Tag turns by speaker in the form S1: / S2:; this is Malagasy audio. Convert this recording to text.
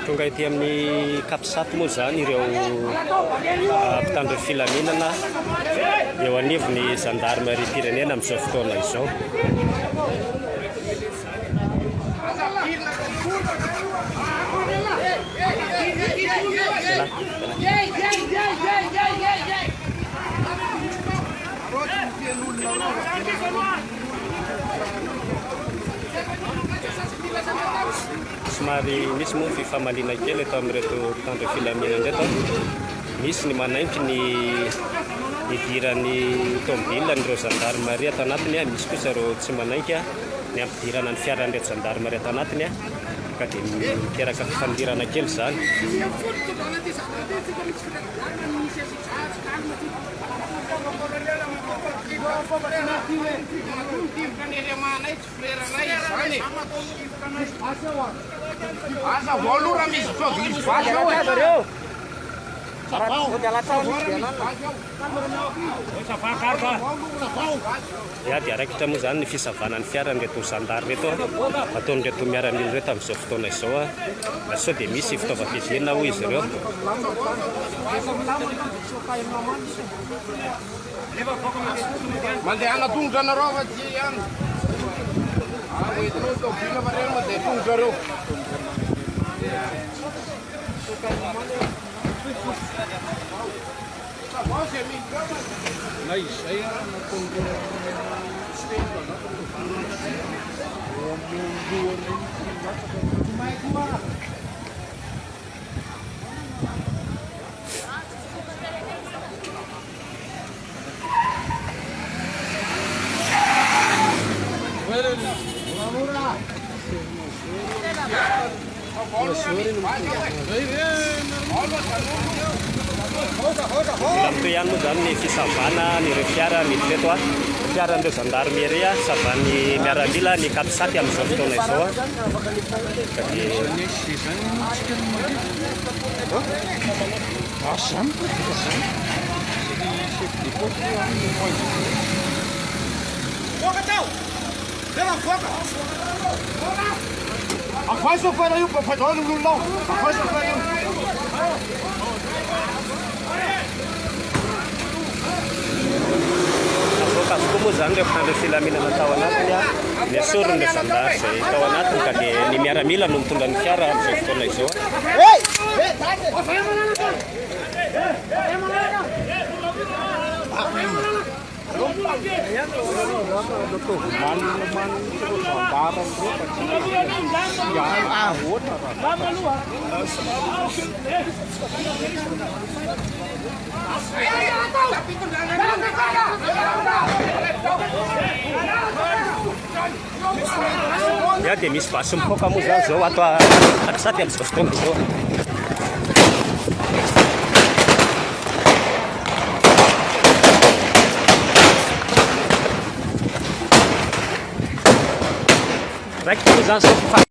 S1: Tonga ety amin'ny Kapsaty moa zany ireo mpitandro filaminana eo anivon'ny gendarmerie pirenena amin'izao fotoana izao. Somary misy moa fifamalina kely eto amin'ireto mpitandro filaminana reto. Misy ny manaiky ny idiran'ny tomobile n'ireo gendarmerie ato anatiny, misy kosa ireo tsy manaiky ny ampidirana ny fiaran'ireo gendarmerie ato anatiny ka dia miteraka fifandirana kely zany.
S2: Asa voalora misy misy valy ao
S1: Ya dia raikitra moa zany ny fisavanan'ny fiaran'reto gendarme reto ataon'reto miaramila reto amin'izao fotoana izao sao dia misy fitaovam-piadiana hoy izy ireo.
S2: mandeha anatongotra anareo fa ty ihany oentinao tobila fa reny mandeha tongotra reo.
S3: Na izay natongro
S1: Lamto ihany moa zany ny fisavana nyreo fiara mety reto fiaran'ireo gendarmerie savan'ny miaramila ny Kapsaty amin'izao fotoana izao
S2: Afasta o cara aí, papai, olha o Lulão. Afasta o cara aí.
S1: Avoka moa zany ireo mpitandro filaminana tao anatiny ny asorin'ireo gendarme izay tao anatiny ka dia ny miaramila no mitondra ny fiara amin'izao fotoana izao. Ya dia misy basy mipoaka moa zany zao ato Kapsaty amin'izao fotoana izao. Raikitra moa zany zao